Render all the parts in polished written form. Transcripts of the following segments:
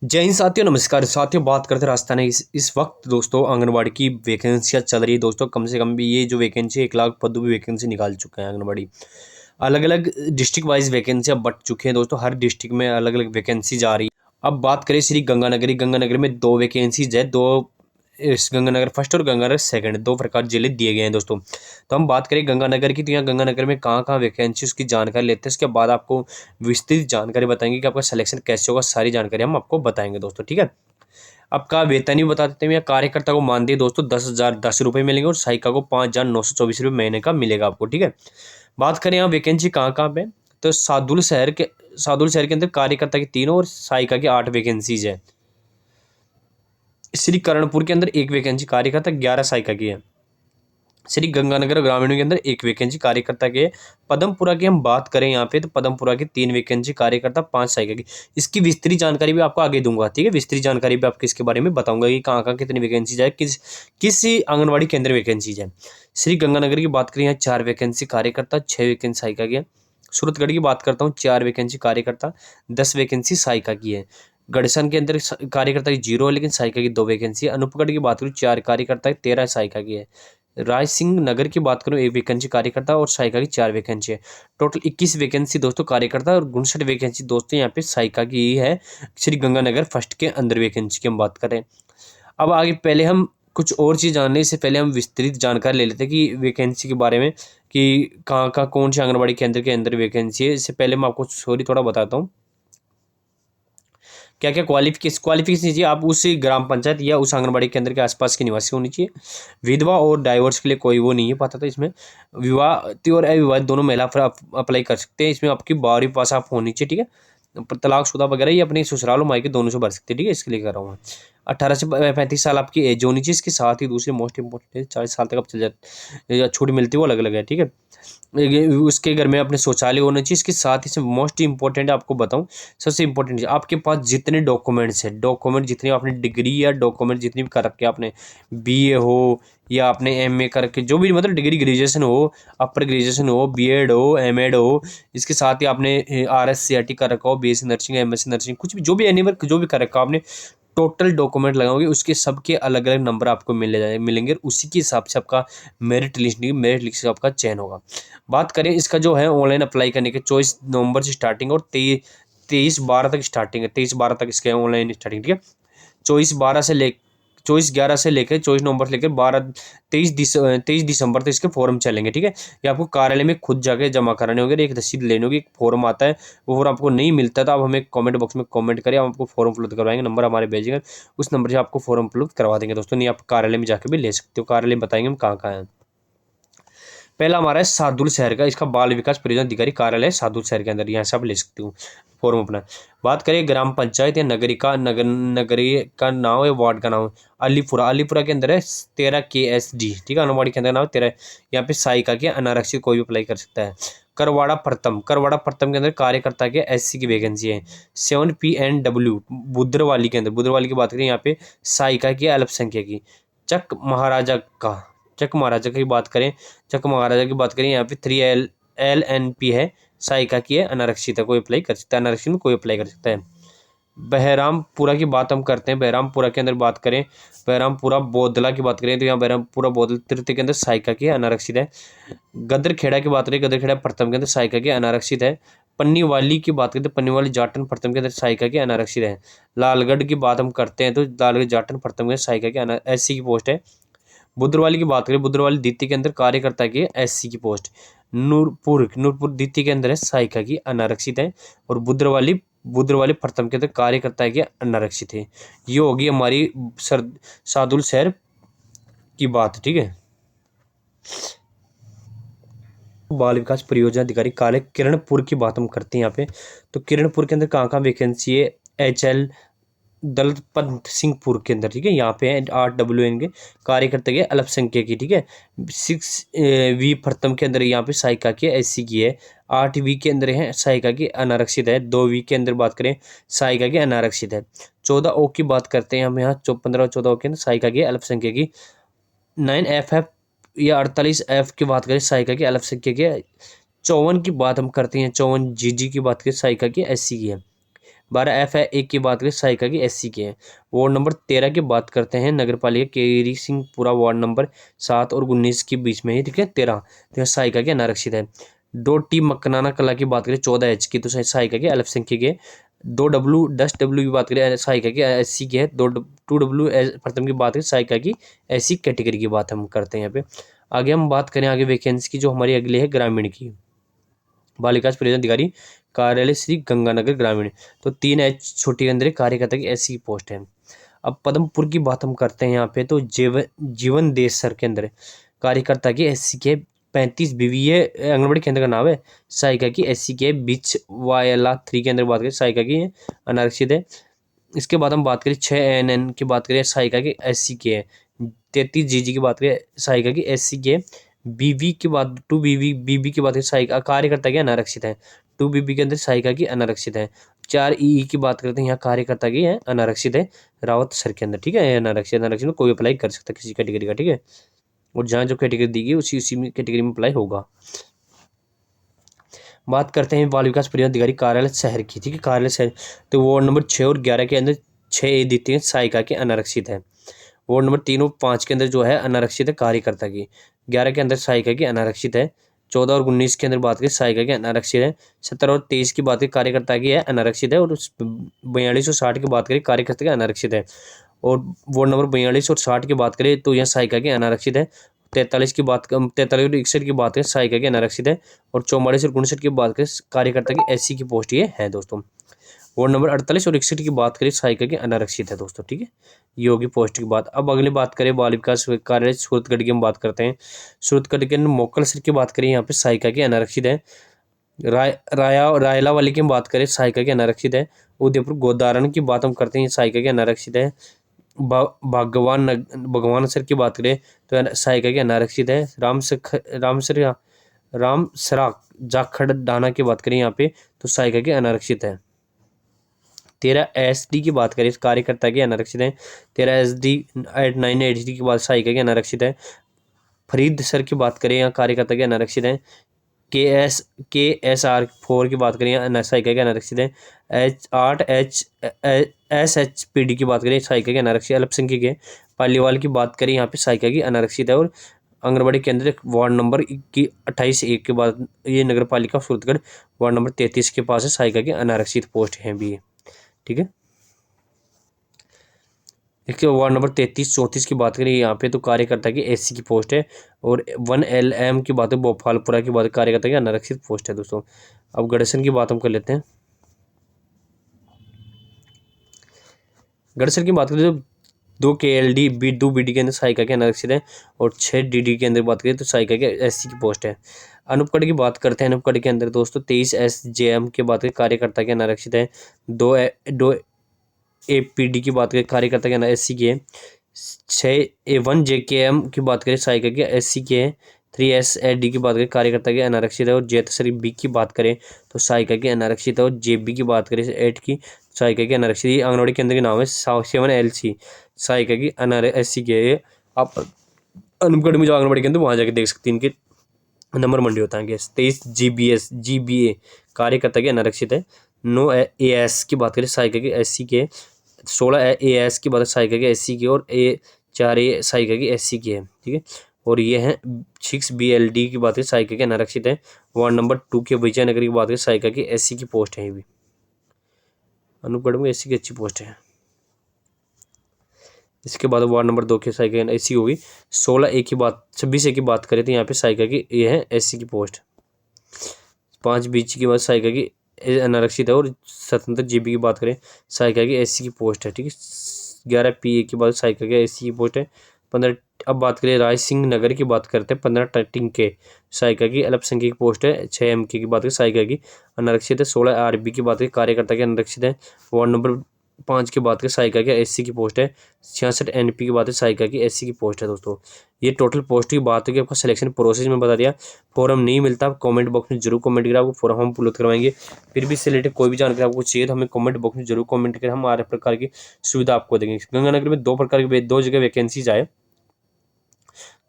जय हिंद साथियों, नमस्कार साथियों। बात करते राजस्थान है इस वक्त दोस्तों आंगनबाड़ी की वैकेंसियाँ चल रही है दोस्तों। कम से कम भी ये जो वैकेंसी 1 लाख पदों की वैकेंसी निकाल चुके हैं आंगनबाड़ी। अलग अलग डिस्ट्रिक्ट वाइज वैकेंसियाँ बट चुके हैं दोस्तों। हर डिस्ट्रिक्ट में अलग अलग वैकेंसी जा रही है। अब बात करें श्री गंगानगरी, गंगानगर में 2 वैकेंसीज है। दो इस गंगानगर फर्स्ट और गंगानगर सेकंड, 2 प्रकार जिले दिए गए हैं दोस्तों। तो हम बात करें गंगानगर की, तो यहाँ गंगानगर में कहाँ कहाँ वैकेंसी उसकी जानकारी लेते हैं। उसके बाद आपको विस्तृत जानकारी बताएंगे कि आपका सिलेक्शन कैसे होगा। सारी जानकारी हम आपको बताएंगे दोस्तों, ठीक है। आपका वेतन ही बता देते हैं। यहाँ कार्यकर्ता को मानदेय दोस्तों 10,010 रुपये मिलेंगे और सहायिका को 5,924 रुपये महीने का मिलेगा आपको, ठीक है। बात करें यहाँ वैकेंसी कहाँ कहाँ पे, तो सादुल शहर के अंदर कार्यकर्ता की 3 और सहायिका की 8 वैकेंसीज है। श्री करणपुर के अंदर 1 वैकेंसी कार्यकर्ता, 11 सहायिका की है। श्री गंगानगर ग्रामीणों के अंदर 1 वैकेंसी कार्यकर्ता के। पदमपुरा की हम बात करें यहाँ पे, तो पदमपुरा की 3 वैकेंसी कार्यकर्ता, 5 सहायिका की। इसकी विस्तृत जानकारी भी आपको आगे दूंगा, ठीक है। विस्तृत जानकारी भी आपको इसके बारे में बताऊंगा कि कहाँ कहाँ कितनी वैकेंसी है, किस आंगनबाड़ी केंद्र वैकेंसी है। श्री गंगानगर की बात करें यहाँ 4 वैकेंसी कार्यकर्ता, 6 वैकेंसी सहायिका की है। सूरतगढ़ की बात करता हूँ, 4 वैकेंसी कार्यकर्ता, 10 वैकेंसी सहायिका की है। गढ़सन के अंदर कार्यकर्ता की 0 है लेकिन सहायिका की 2 वैकेंसी है। अनूपगढ़ की बात करूँ 4 कार्यकर्ता, 13 सहायिका की है। राय सिंह नगर की बात करूँ 1 वैकेंसी कार्यकर्ता और सहायिका की 4 वैकेंसी है। टोटल 21 वैकेंसी दोस्तों कार्यकर्ता और 59 वैकेंसी दोस्तों यहाँ पे सहायिका की ही है। श्री गंगानगर फर्स्ट के अंदर वैकेंसी की हम बात करें। अब आगे पहले हम कुछ और चीज़ जानने इससे पहले हम विस्तृत जानकारी ले लेते हैं कि वैकेंसी के बारे में, कि कहाँ कहाँ कौन से आंगनबाड़ी केंद्र के अंदर वैकेंसी है। इससे पहले मैं आपको सॉरी थोड़ा बताता हूँ क्या क्या क्वालिफिकेशन चाहिए। आप उस ग्राम पंचायत या उस आंगनबाड़ी केंद्र के आसपास के निवासी होनी चाहिए। विधवा और डाइवोर्स के लिए कोई वो नहीं है, पता था इसमें। विवाहित और अविवाहित दोनों महिला अप्लाई कर सकते हैं। इसमें आपकी 12वीं पास आप होनी चाहिए, ठीक है। तलाकशुदा वगैरह ये अपने ससुराल और मायके दोनों से भर सकते हैं, ठीक है। इसके लिए कर रहा हूँ मैं। 18 से 35 साल आपकी एज होनी चाहिए। इसके साथ ही दूसरी मोस्ट इंपॉर्टेंट 40 साल तक आप चल जाते या छूट मिलती है, वो अलग अलग है, ठीक है। उसके घर में अपने शौचालय होना चाहिए। इसके साथ ही इसमें मोस्ट इंपॉर्टेंट आपको बताऊं, सबसे इंपॉर्टेंट आपके पास जितने डॉक्यूमेंट्स हैं, डॉक्यूमेंट जितने आपने डिग्री या डॉक्यूमेंट जितनी भी कर रखे आपने, बीए हो या आपने एमए करके जो भी मतलब डिग्री, ग्रेजुएशन हो, अपर ग्रेजुएशन हो, बीएड हो, एमएड हो, इसके साथ ही आपने आरएससीआरटी कर रखा हो, बीएससी नर्सिंग, एमएससी नर्सिंग, कुछ भी जो भी एनी वर्क जो भी कर रखा हो आपने, टोटल डॉक्यूमेंट लगाओगे उसके सबके अलग अलग नंबर आपको मिलेंगे। उसी के हिसाब से आपका मेरिट लिस्ट से आपका चयन होगा। बात करें इसका जो है ऑनलाइन अप्लाई करने के 24 नवंबर से स्टार्टिंग और 23/12 तक स्टार्टिंग है। 23/12 तक इसके ऑनलाइन स्टार्टिंग, ठीक है। 24/11 से लेकर 24 नवंबर से लेकर 23 दिसंबर तक इसके फॉर्म चलेंगे, ठीक है। ये आपको कार्यालय में खुद जाके जमा कराने होंगे। एक रसीद लेनी होगी, एक फॉर्म आता है, वो फॉर्म आपको नहीं मिलता था। आप हमें कमेंट बॉक्स में कमेंट करें, हम आपको फॉर्म उपलब्ध करवाएंगे। नंबर हमारे भेजेंगे, उस नंबर से आपको फॉर्म उपलब्ध करवा देंगे दोस्तों। नहीं आप कार्यालय में जाकर भी ले सकते हो, कार्यालय में बताएंगे हम कहाँ कहाँ हैं। पहला हमारा है सादुल शहर का, इसका बाल विकास परियोजना अधिकारी कार्यालय सादुल शहर के अंदर, यहाँ से आप ले सकते हो फॉर्म अपना। बात करें ग्राम पंचायत या नगरी का नाम है, वार्ड का नाम है अलीपुरा के अंदर है 13 KSD, ठीक है। आंगनबाड़ी केंद्र का नाम 13। यहाँ पे सहायिका के अनारक्षित कोई भी अप्लाई कर सकता है। करवाड़ा प्रथम के अंदर कार्यकर्ता के SC की वैकेंसी है। 7PNW बुद्रवाली की बात करें यहाँ पे सहायिका की अल्पसंख्यक की। चक महाराजा का चक महाराजा की बात करें यहाँ पे 3LNP है, सहायिका की है, अनारक्षित है, कोई अप्लाई कर सकता है। अनारक्षित में कोई अप्लाई कर सकता है। बहरामपुरा की बात हम करते हैं। बहरामपुरा के अंदर बात करें, बहरामपुरा बोदला की बात करें तो यहाँ बहरामपुरा बोदला तृतीय के अंदर सहायिका की अनारक्षित है। गदरखेड़ा की बात करें, गदरखेड़ा प्रथम के अंदर सहायिका की अनारक्षित है। पन्नीवाली की बात करें तो पन्नीवाली जाटन प्रथम के अंदर सहायिका की अनारक्षित है। लालगढ़ की बात हम करते हैं तो लालगढ़ जाटन प्रथम के सहायिका की SC की पोस्ट है। बुद्रवाली की बात करें, बुद्रवाली द्वितीय के अंदर कार्यकर्ता की SC की पोस्ट। नूरपुर द्वितीय के अंदर है, सहायिका की अनारक्षित है। और बुद्रवाली प्रथम के अंदर कार्यकर्ता की अनारक्षित है। ये होगी हमारी सादुल शहर की बात, ठीक है। बाल विकास परियोजना अधिकारी कार्य किरणपुर की बात हम करते हैं यहाँ पे, तो किरणपुर के अंदर कहाँ कहाँ वैकेंसी है। HL दलपत सिंहपुर के अंदर, ठीक है। यहाँ पे है 8WN के कार्यकर्ता के अल्पसंख्यक की, ठीक है। 6V प्रथम के अंदर यहाँ पे सहायिका की SC की है। 8V के अंदर है सहायिका की अनारक्षित है। 2V के अंदर बात करें सहायिका की अनारक्षित है। 14O की बात करते हैं हम यहाँ 15-14O के अंदर सहायिका की अल्पसंख्यक की। 9FF या 48F की बात करें सहायिका की अल्पसंख्यक की। 54 की बात हम करते हैं, 54GG की बात करें सहायिका की SC की है। 12F है एक की बात करें सहायिका की SC की है। वार्ड नंबर 13 की बात करते हैं, नगर पालिका केरी सिंहपुरा वार्ड नंबर 7 और 19 के बीच में ही, ठीक है 13, तो सहायिका की अनारक्षित है। 2T मकनाना कला की बात करें 14H की, तो सहायिका की अल्पसंख्यक की है। 2W 10W की बात करें सहायिका की SC की है। 2W प्रथम की बात करें सहायिका की SC कैटेगरी की बात हम करते हैं यहाँ पे। आगे हम बात करें आगे वैकेंसी की, जो हमारी अगली है ग्रामीण की, बालिका परियोजना अधिकारी कार्यालय श्री गंगानगर ग्रामीण, तो 3H छोटी केंद्रीय कार्यकर्ता की SC की पोस्ट है। अब पदमपुर की बात हम करते हैं यहाँ पे, तो जीवन देश सर के अंदर कार्यकर्ता की SC के 35 BV, ये आंगनबाड़ी केंद्र का नाम है। सहायिका की SC के बीच वायला 3 के अंदर बात करें सहायिका की अनारक्षित है। इसके बाद हम बात करें 6NN की बात करें सहायिका की SC के है। 33GG की बात करें सहायिका की SC के। BV की बात 2BB की बात करें सहायिका कार्यकर्ता की अनारक्षित है। 2BB के अंदर सहायिका की अनारक्षित है। 4EE की बात करते हैं, यहाँ कार्यकर्ता की है अनारक्षित है रावत सर के अंदर, ठीक है। अनारक्षित में कोई अप्लाई कर सकता है किसी कैटेगरी का, ठीक है। और जहाँ जो कैटेगरी दी गई उसी में कैटेगरी में अप्लाई होगा। बात करते हैं बाल विकास परियोजना अधिकारी कार्यालय शहर की, ठीक है, कार्यालय शहर, तो वार्ड नंबर 6 और 11 के अंदर 6A दी है सहायिका के अनारक्षित है। वार्ड नंबर 3 और 5 के अंदर जो है अनारक्षित है कार्यकर्ता की। 11 के अंदर सहायिका की अनारक्षित है। 14 और 19 के अंदर बात करें सहायिका की अनारक्षित है। 17 और 23 की बात करें कार्यकर्ता की है अनारक्षित है। और 42 और 60 की बात करें कार्यकर्ता की अनारक्षित है। और वार्ड नंबर 42 और 60 की बात करें तो यह सहायिका की अनारक्षित है। 43 की बात 43 और 61 की बात करें सहायिका की अनारक्षित है। और 44 और 59 की बात करें कार्यकर्ता की SC की पोस्ट ये है दोस्तों। वार्ड नंबर 48 और 61 की बात करें सहायिका की अनारक्षित है दोस्तों, ठीक है। ये होगी पोस्ट की बात। अब अगली बात करें बाल विकास कार्यालय सूरतगढ़ की हम बात करते हैं। सूरतगढ़ के मोकल सर की बात करें यहाँ पे सहायिका की अनारक्षित है। रायला वाली की बात करें सहायिका की अनारक्षित है। उदयपुर गोदारण की बात हम करते हैं सहायिका की अनारक्षित है। भगवान सर की बात करें तो सहायिका की अनारक्षित है। रामसरा जाखड़ डाना की बात करें यहाँ पे तो सहायिका की अनारक्षित है। 13SD की बात करें कार्यकर्ता की अनारक्षित है। 13SD 9HD की बात सहायिका की अनारक्षित है। फरीद सर की बात करें यहाँ कार्यकर्ता की अनारक्षित है। KSR 4 की बात करें यहाँ सहायिका की अनारक्षित है। 8SHPD की बात करें सहायिका की अनारक्षित अल्पसंख्यक है। पालीवाल की बात करें यहाँ पे सहायिका की अनारक्षित है। और आंगनबाड़ी केंद्र वार्ड नंबर की 28A के बाद ये नगर पालिका सूरतगढ़ वार्ड नंबर 33 के पास है सहायिका की अनारक्षित पोस्ट है भी, ठीक है। इसके वार्ड नंबर 33-34 की बात करें यहाँ पे तो कार्यकर्ता की SC की पोस्ट है। और 1LM की बात है भोपालपुरा की बात कार्यकर्ता की अनारक्षित पोस्ट है दोस्तों। अब गढ़सन की बात हम कर लेते हैं। गढ़सन की बात करें तो 2KLD 2BD के अंदर सहायिका के अनारक्षित है। और 6DD के अंदर बात करें तो सहायिका के SC की पोस्ट है। अनूपगढ़ की बात करते हैं। अनूपगढ़ के अंदर दोस्तों 23SJM की बात करें कार्यकर्ता के अनारक्षित है। 2APD की बात करें कार्यकर्ता के अंदर SC की है। 1JKM की बात करें सहायिका के SC की है। 3SAD की बात करें कार्यकर्ता के अनारक्षित है। और JSB की बात करें तो सहायिका के अनारक्षित है। और JB की बात करें 8 की सहायिका के अनारक्षित, आंगनबाड़ी केंद्र के नाम है 7LC सहायिका की SC के है। आप अनूपगढ़ में जो आंगनबाड़ी केंद्र वहाँ जाके देख सकते हैं, इनके नंबर मंडी होता है। 23GBA कार्यकर्ता के अनारक्षित है। 9AS की बात करें सहायिका के SC के। 16AS की बात सहायिका के SC की। और 4A सहायिका की SC की है, ठीक है। और ये है 6BLD की बात करें सहायिका के अनारक्षित है। वार्ड नंबर 2 के विजयनगर की बात करें सहायिका की SC की पोस्ट है। ये भी अनूपगढ़ में SC की अच्छी पोस्ट है। इसके बाद वार्ड नंबर 2 के सहायिका SC होगी। 16A की बात 26A की बात करें तो यहाँ पे सहायिका की ये है SC की पोस्ट। 5BC की बात सहायिका की अनारक्षित है। और 17 GB की बात करें सहायिका की SC की पोस्ट है, ठीक है। 11PA की बात सहायिका की SC की पोस्ट है। 15 अब बात करें राय सिंह नगर की बात करते हैं। 15 टिंग के सहायिका की अल्पसंख्यक पोस्ट है। 6 MK की बात करें सहायिका की अनारक्षित है। 16 RB की बात करें कार्यकर्ता के अनारक्षित है। वार्ड नंबर 5 की बात करें सहायिका की SC की पोस्ट है। 66 NP की बात है सहायिका की SC की पोस्ट है दोस्तों। ये टोटल पोस्ट की बात है कि आपका सिलेक्शन प्रोसेस में बता दिया। फॉर्म नहीं मिलता आप कमेंट बॉक्स में जरूर कमेंट करें, आपको फॉर्म हम उपलब्ध करवाएंगे। फिर भी इससे रिलेटेड कोई भी जानकारी आपको चाहिए तो हमें कमेंट बॉक्स में जरूर कमेंट करें, हम हर प्रकार की सुविधा आपको देंगे। गंगानगर में 2 प्रकार की 2 जगह वैकेंसीज आए।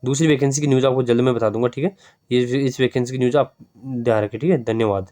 दूसरी वैकेंसी की न्यूज़ आपको जल्द में बता दूंगा, ठीक है। ये इस वैकेंसी की न्यूज़ आप ध्यान रखें, ठीक है। धन्यवाद।